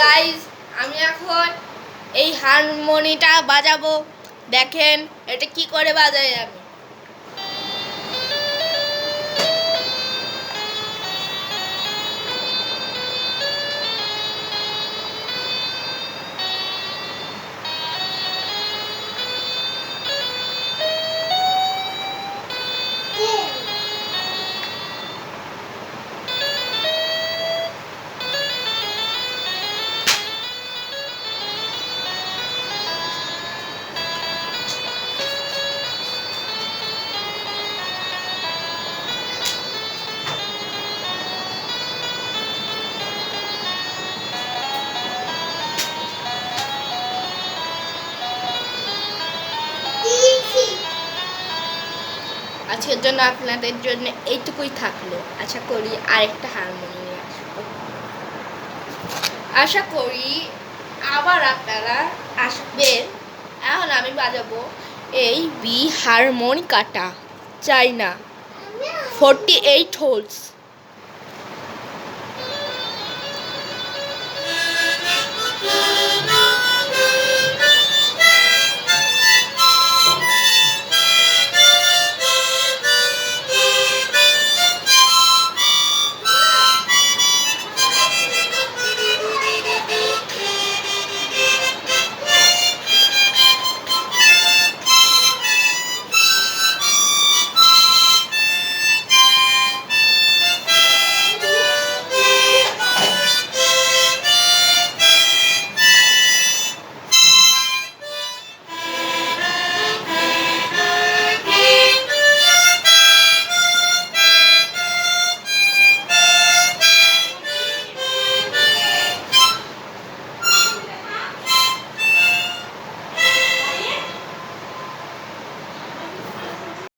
Guys, আমি এখন এই হারমোনিটা বাজাবো। দেখেন এটা কি করে বাজাই আমি। আজকের জন্য আপনাদের জন্য এইটুকুই থাকলো। আশা করি আরেকটা হারমোনি নিয়ে আসবো। আশা করি আবার আপনারা আসবেন। এখন আমি বাজাবো এই বি হারমোনিকাটা, চাই না 48 হোলস।